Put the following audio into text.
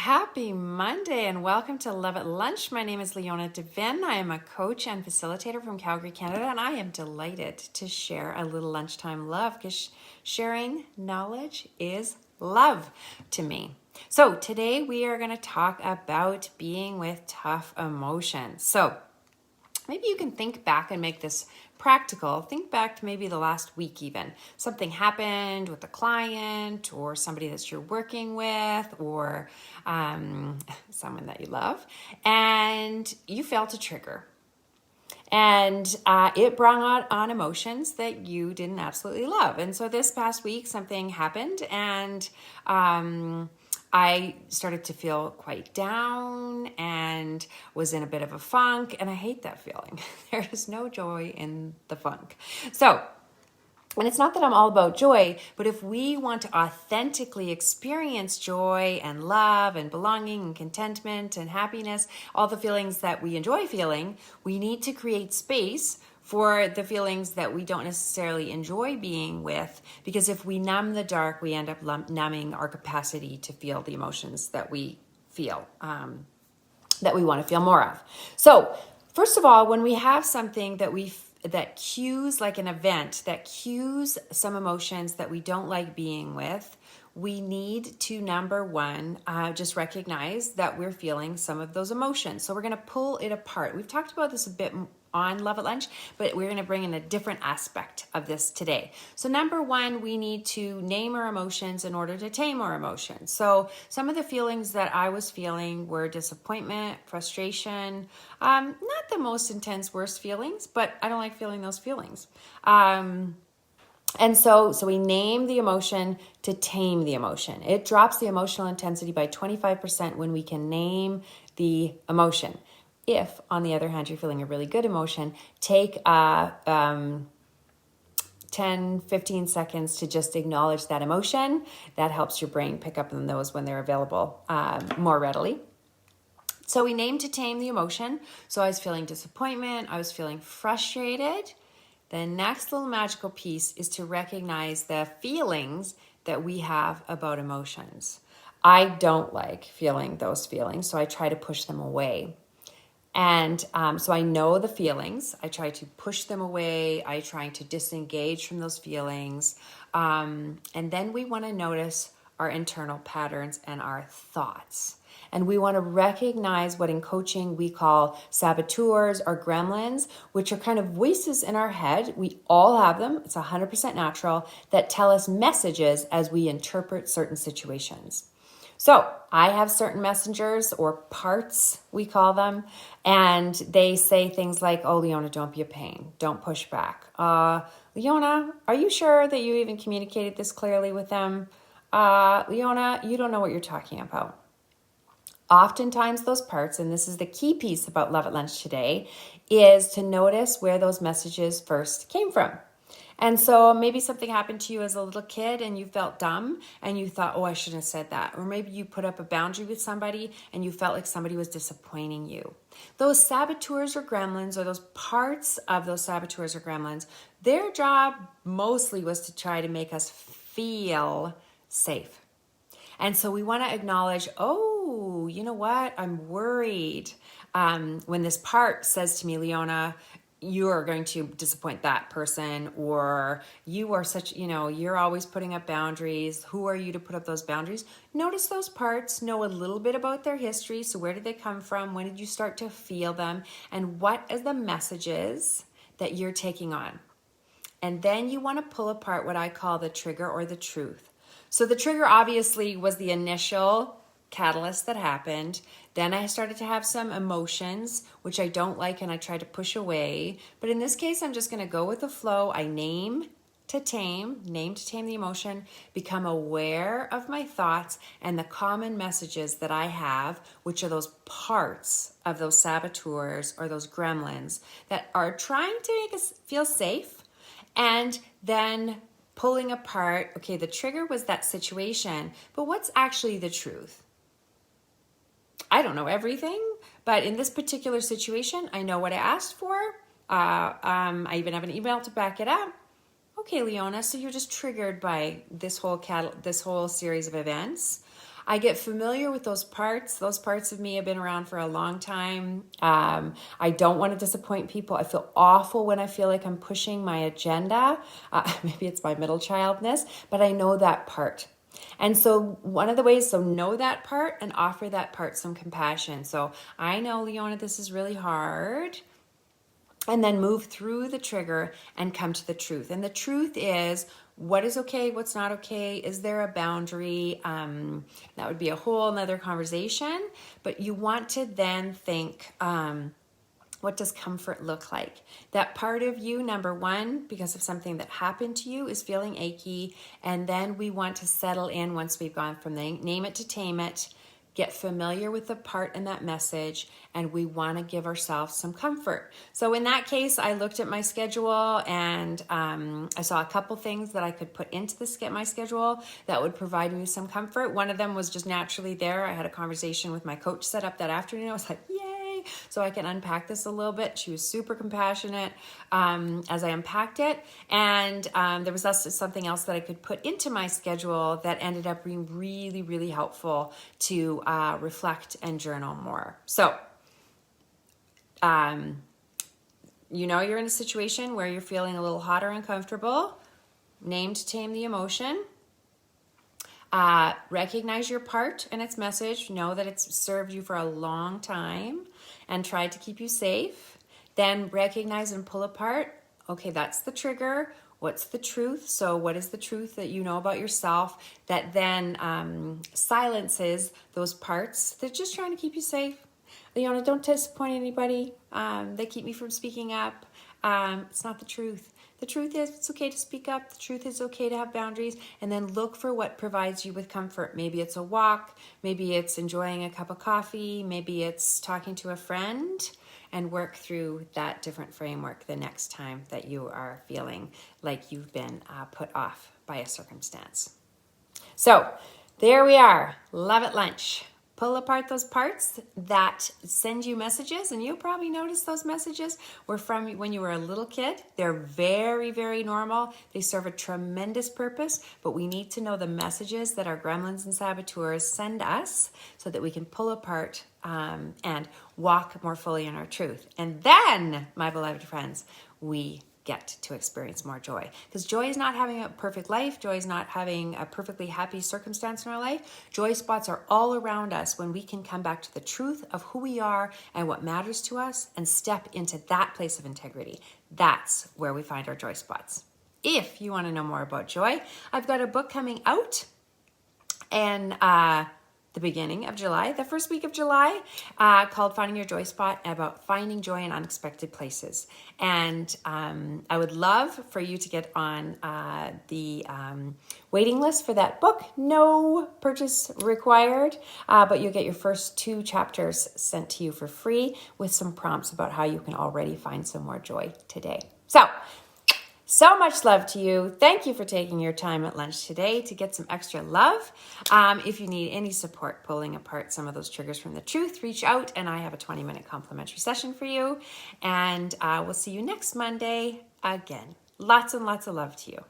happy Monday and welcome to Love at Lunch. My name is Leona Devin. I am a coach and facilitator from Calgary, Canada, and I am delighted to share a little lunchtime love because sharing knowledge is love to me. So today we are going to talk about being with tough emotions. So maybe you can think back and make this practical. Think back to maybe the last week even. Something happened with a client or somebody that you're working with or someone that you love, and you felt a trigger. And it brought on emotions that you didn't absolutely love. And so this past week, something happened and I started to feel quite down and was in a bit of a funk, and I hate that feeling. There is no joy in the funk. So, and it's not that I'm all about joy, but if we want to authentically experience joy and love and belonging and contentment and happiness, all the feelings that we enjoy feeling, we need to create space for the feelings that we don't necessarily enjoy being with, because if we numb the dark, we end up numbing our capacity to feel the emotions that we feel, that we want to feel more of. So first of all, when we have something that cues, like an event, that cues some emotions that we don't like being with, we need to, number one, just recognize that we're feeling some of those emotions. So we're going to pull it apart. We've talked about this a bit on Love at Lunch, but we're going to bring in a different aspect of this today. So number one, we need to name our emotions in order to tame our emotions. So some of the feelings that I was feeling were disappointment, frustration, not the most intense, worst feelings, but I don't like feeling those feelings. And so we name the emotion to tame the emotion. It drops the emotional intensity by 25% when we can name the emotion. If, on the other hand, you're feeling a really good emotion, take 10, 15 seconds to just acknowledge that emotion. That helps your brain pick up on those when they're available more readily. So we name to tame the emotion. So I was feeling disappointment. I was feeling frustrated. The next little magical piece is to recognize the feelings that we have about emotions. I don't like feeling those feelings, so I try to push them away. And so I know the feelings. I try to push them away. I try to disengage from those feelings. And then we want to notice our internal patterns and our thoughts. And we want to recognize what in coaching we call saboteurs or gremlins, which are kind of voices in our head. We all have them. It's 100% natural, that tell us messages as we interpret certain situations. So I have certain messengers, or parts, we call them, and they say things like, oh, Leona, don't be a pain. Don't push back. Leona, are you sure that you even communicated this clearly with them? Leona, you don't know what you're talking about. Oftentimes those parts, and this is the key piece about Love at Lunch today, is to notice where those messages first came from. And so maybe something happened to you as a little kid and you felt dumb and you thought, oh, I shouldn't have said that. Or maybe you put up a boundary with somebody and you felt like somebody was disappointing you. Those saboteurs or gremlins, or those parts of those saboteurs or gremlins, their job mostly was to try to make us feel safe. And so we want to acknowledge, oh, you know what? I'm worried. When this part says to me, Leona, you are going to disappoint that person, or you are such, you're always putting up boundaries. Who are you to put up those boundaries? Notice those parts, know a little bit about their history. So where did they come from? When did you start to feel them? And what are the messages that you're taking on? And then you want to pull apart what I call the trigger or the truth. So the trigger obviously was the initial catalyst that happened. Then I started to have some emotions, which I don't like and I try to push away. But in this case, I'm just going to go with the flow. I name to tame the emotion, become aware of my thoughts and the common messages that I have, which are those parts of those saboteurs or those gremlins that are trying to make us feel safe, and then pulling apart, okay, the trigger was that situation, but what's actually the truth? I don't know everything, but in this particular situation, I know what I asked for. I even have an email to back it up. Okay, Leona, so you're just triggered by this whole series of events. I get familiar with those parts. Those parts of me have been around for a long time. I don't want to disappoint people. I feel awful when I feel like I'm pushing my agenda. Maybe it's my middle childness, but I know that part. And so one of the ways, so know that part and offer that part some compassion. So I know, Leona, this is really hard. And then move through the trigger and come to the truth. And the truth is, what is okay, what's not okay? Is there a boundary? That would be a whole nother conversation. But you want to then think, what does comfort look like? That part of you, number one, because of something that happened to you, is feeling achy. And then we want to settle in once we've gone from the name it to tame it, get familiar with the part in that message, and we want to give ourselves some comfort. So in that case, I looked at my schedule and I saw a couple things that I could put into my schedule that would provide me some comfort. One of them was just naturally there. I had a conversation with my coach set up that afternoon. I was like, yay! So I can unpack this a little bit. She was super compassionate as I unpacked it. And there was also something else that I could put into my schedule that ended up being really, really helpful to reflect and journal more. So, you're in a situation where you're feeling a little hot or uncomfortable. Name to tame the emotion. Recognize your part and its message. Know that it's served you for a long time and tried to keep you safe. Then recognize and pull apart. Okay, that's the trigger. What's the truth? So what is the truth that you know about yourself that then silences those parts that are just trying to keep you safe? Don't disappoint anybody. They keep me from speaking up. It's not the truth. The truth is it's okay to speak up. The truth is okay to have boundaries. And then look for what provides you with comfort. Maybe it's a walk. Maybe it's enjoying a cup of coffee. Maybe it's talking to a friend, and work through that different framework the next time that you are feeling like you've been put off by a circumstance. So there we are. Love at lunch. Pull apart those parts that send you messages, and you'll probably notice those messages were from when you were a little kid. They're very, very normal. They serve a tremendous purpose, but we need to know the messages that our gremlins and saboteurs send us so that we can pull apart and walk more fully in our truth. And then, my beloved friends, we get to experience more joy. Because joy is not having a perfect life. Joy is not having a perfectly happy circumstance in our life. Joy spots are all around us when we can come back to the truth of who we are and what matters to us and step into that place of integrity. That's where we find our joy spots. If you want to know more about joy, I've got a book coming out and the beginning of July, the first week of July, called Finding Your Joy Spot, about finding joy in unexpected places. And I would love for you to get on the waiting list for that book. No purchase required, but you'll get your first 2 chapters sent to you for free with some prompts about how you can already find some more joy today. So much love to you. Thank you for taking your time at lunch today to get some extra love. If you need any support pulling apart some of those triggers from the truth, reach out and I have a 20-minute complimentary session for you. And we'll see you next Monday again. Lots and lots of love to you.